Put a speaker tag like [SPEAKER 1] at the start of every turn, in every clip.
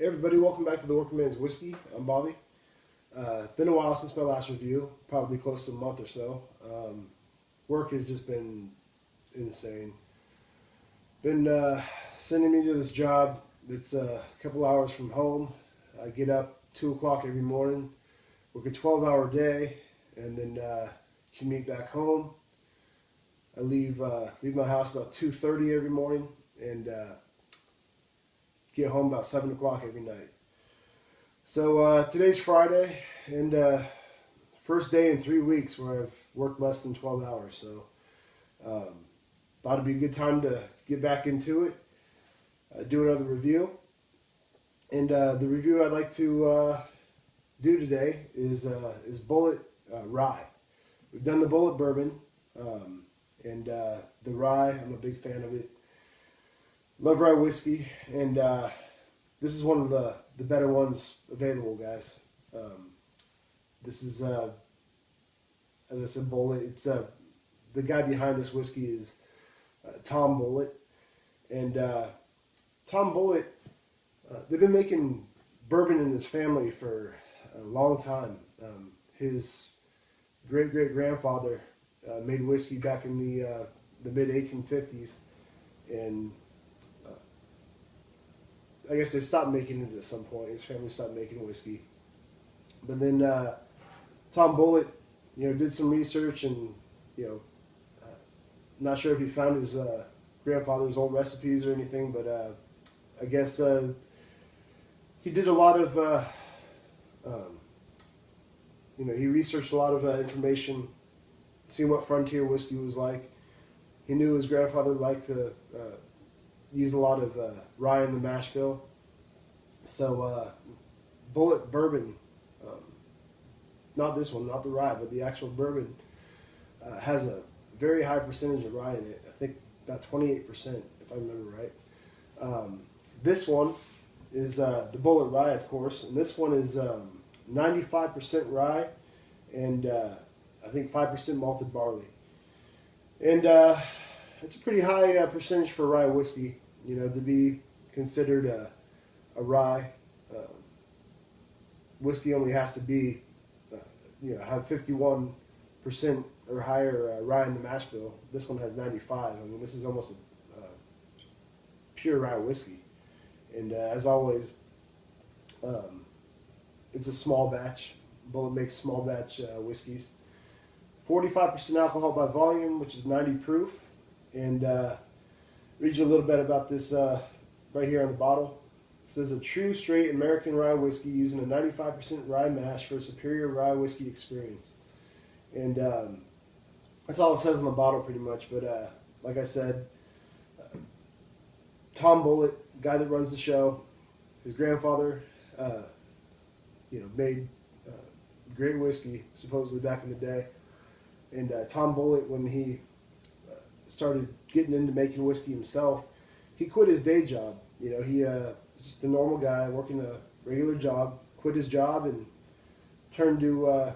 [SPEAKER 1] Hey everybody, welcome back to the Working Man's Whiskey. I'm Bobby. Been a while since my last review, probably close to a month or so. Work has just been insane. Been sending me to this job that's a couple hours from home. I get up 2 o'clock every morning, work a 12-hour day, and then commute back home. I leave my house about 2:30 every morning and get home about 7 o'clock every night. So today's Friday, and first day in 3 weeks where I've worked less than 12 hours. So thought it'd be a good time to get back into it, do another review. And the review I'd like to do today is Bulleit Rye. We've done the Bulleit Bourbon, and the Rye, I'm a big fan of it. Love rye whiskey, and this is one of the better ones available, guys. This is, as I said, Bulleit. It's the guy behind this whiskey is Tom Bulleit, and Tom Bulleit. They've been making bourbon in his family for a long time. His great grandfather made whiskey back in the mid 1850s, and I guess they stopped making it at some point. His family stopped making whiskey, but then Tom Bulleit, did some research, and not sure if he found his grandfather's old recipes or anything, but I guess he did a lot of he researched a lot of information, seeing what frontier whiskey was like. He knew his grandfather liked to use a lot of rye in the mash bill. So Bulleit bourbon, not this one, not the rye, but the actual bourbon, has a very high percentage of rye in it. I think about 28%, if I remember right. This one is the Bulleit Rye, of course, and this one is 95% rye and I think 5% malted barley. And it's a pretty high percentage for rye whiskey, to be considered a rye. Whiskey only has to be, have 51% or higher rye in the mash bill. This one has 95. I mean, this is almost a pure rye whiskey. And as always, it's a small batch. Bulleit makes small batch whiskeys. 45% alcohol by volume, which is 90 proof. And read you a little bit about this right here on the bottle. It says, a true straight American rye whiskey using a 95% rye mash for a superior rye whiskey experience. And that's all it says on the bottle pretty much. But like I said, Tom Bulleit, guy that runs the show, his grandfather, made great whiskey supposedly back in the day. And Tom Bulleit, when he started getting into making whiskey himself, he quit his day job. He was just a normal guy working a regular job, quit his job and turned to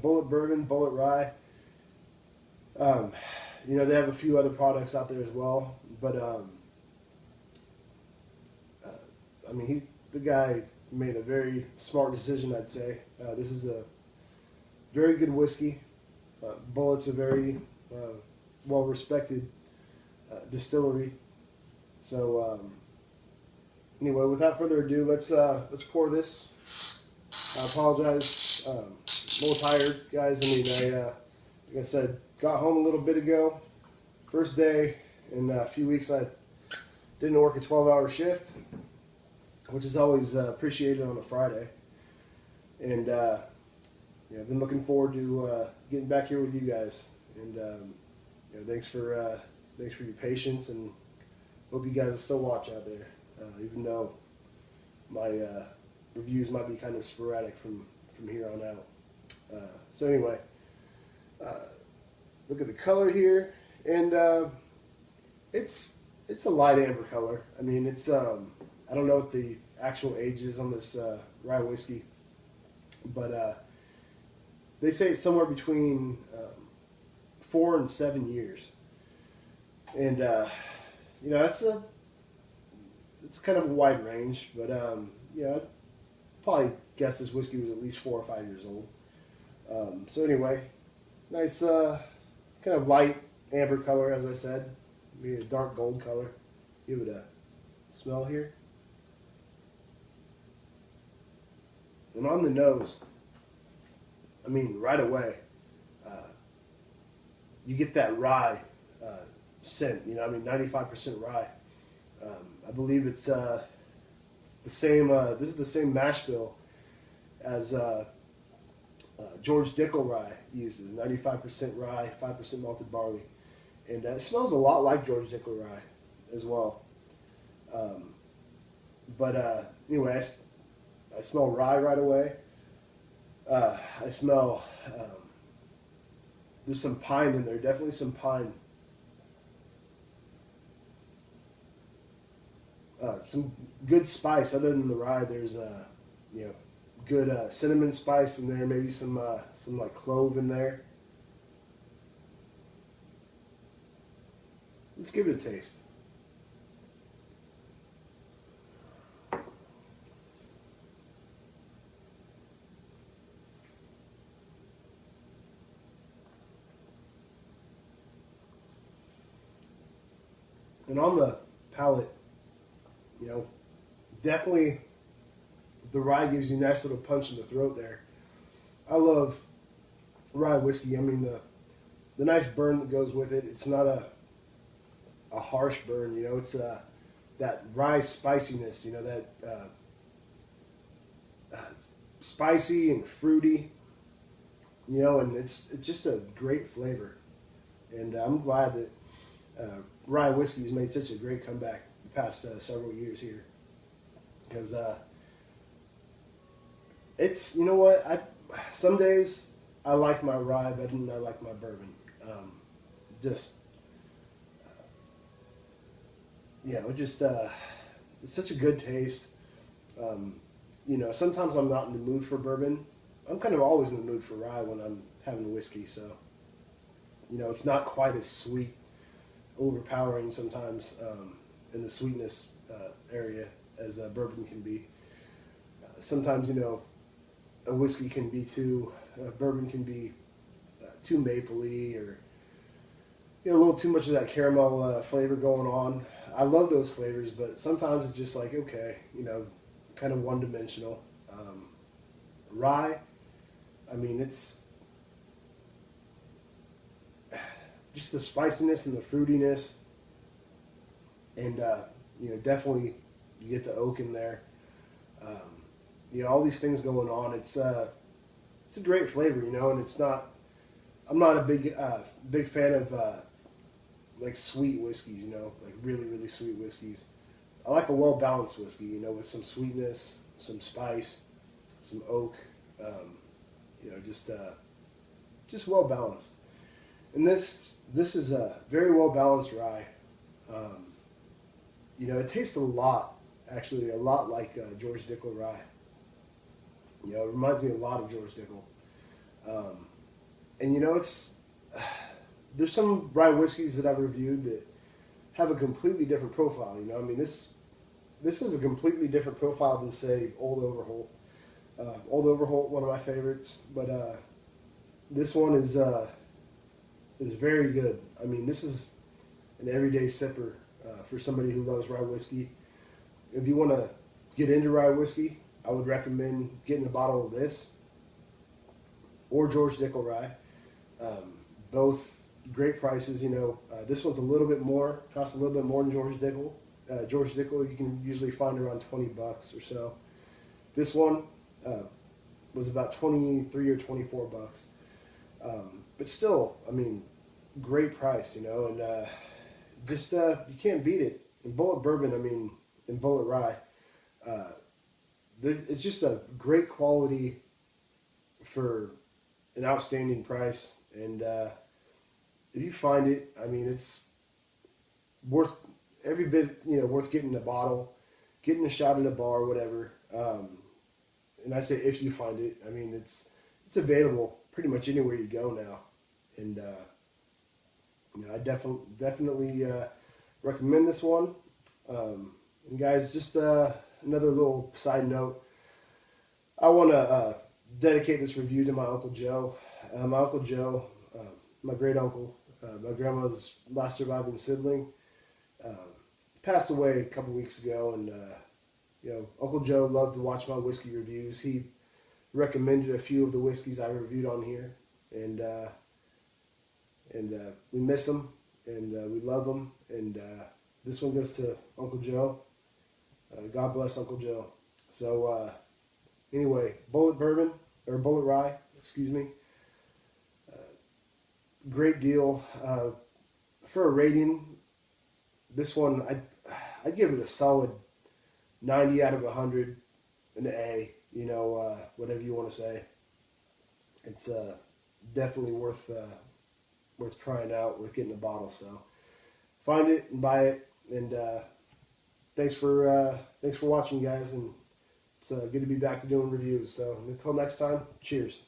[SPEAKER 1] Bulleit Bourbon, Bulleit Rye. They have a few other products out there as well, but I mean, the guy made a very smart decision, I'd say. This is a very good whiskey. Bulleit's a very well-respected distillery. So anyway, without further ado, let's pour this. I apologize. I'm a little tired, guys. I mean, like I said, got home a little bit ago. First day in a few weeks. I didn't work a 12-hour shift, which is always appreciated on a Friday. And I've been looking forward to getting back here with you guys. And thanks for your patience, and hope you guys will still watch out there, even though my reviews might be kind of sporadic from here on out. So anyway, look at the color here, and it's a light amber color. I mean, it's I don't know what the actual age is on this rye whiskey, but they say it's somewhere between 4 and 7 years. And that's it's kind of a wide range, but yeah, I'd probably guess this whiskey was at least 4 or 5 years old. So anyway, nice kind of light amber color, as I said, maybe a dark gold color. Give it a smell here, and on the nose, I mean, right away, uh, you get that rye scent. You know, I mean, 95% rye. I believe it's the same. This is the same mash bill as George Dickel rye uses. 95% rye, 5% malted barley, and it smells a lot like George Dickel rye as well. Um, but anyway, I smell rye right away. I smell there's some pine in there. Definitely some pine. Some good spice other than the rye. There's you know, good cinnamon spice in there. Maybe some like clove in there. Let's give it a taste. And on the palate, you know, definitely the rye gives you a nice little punch in the throat there. I love rye whiskey. I mean, the nice burn that goes with it. It's not a harsh burn. You know, it's that rye spiciness. You know, that it's spicy and fruity. You know, and it's just a great flavor. And I'm glad that rye whiskey has made such a great comeback the past several years here, because it's, you know what, I some days I like my rye better than I like my bourbon. Just you know, it just it's such a good taste. You know, sometimes I'm not in the mood for bourbon. I'm kind of always in the mood for rye when I'm having whiskey. So you know, it's not quite as sweet, overpowering sometimes in the sweetness area as bourbon can be. Sometimes, you know, a whiskey can be too, bourbon can be too mapley, or you know, a little too much of that caramel flavor going on. I love those flavors, but sometimes it's just like, okay, you know, kind of one dimensional. Rye, I mean, it's just the spiciness and the fruitiness, and you know, definitely you get the oak in there. You know, all these things going on. It's a great flavor, you know, and it's not. I'm not a big fan of like sweet whiskeys, you know, like really sweet whiskeys. I like a well balanced whiskey, you know, with some sweetness, some spice, some oak. You know, just well balanced. And this is a very well balanced rye. You know, it tastes a lot like George Dickel rye. You know, it reminds me a lot of George Dickel. And you know, there's some rye whiskeys that I've reviewed that have a completely different profile. You know, I mean, this is a completely different profile than, say, Old Overholt. Old Overholt, one of my favorites, but this one is very good. I mean, this is an everyday sipper for somebody who loves rye whiskey. If you want to get into rye whiskey, I would recommend getting a bottle of this or George Dickel rye. Both great prices. You know, this one's a little bit more, costs a little bit more than George Dickel. George Dickel you can usually find around $20 or so. This one was about 23 or 24 bucks. But still, I mean, great price, you know, and just you can't beat it. In Bulleit bourbon, I mean, in Bulleit rye, it's just a great quality for an outstanding price. And if you find it, I mean, it's worth every bit, you know, worth getting a bottle, getting a shot at a bar, whatever. And I say if you find it, I mean, it's available pretty much anywhere you go now. And you know, I definitely recommend this one. And guys, just another little side note. I want to dedicate this review to my Uncle Joe. My Uncle Joe, my great uncle, my grandma's last surviving sibling, uh, passed away a couple weeks ago. And Uncle Joe loved to watch my whiskey reviews. He recommended a few of the whiskeys I reviewed on here, and we miss him, and we love him. And this one goes to Uncle Joe. God bless Uncle Joe. So anyway, Bulleit bourbon or Bulleit rye, excuse me. Great deal. For a rating, this one I'd give it a solid 90 out of 100, an A. Whatever you want to say. It's definitely worth trying out, worth getting a bottle. So find it and buy it. And thanks for watching, guys. And it's good to be back to doing reviews. So until next time, cheers.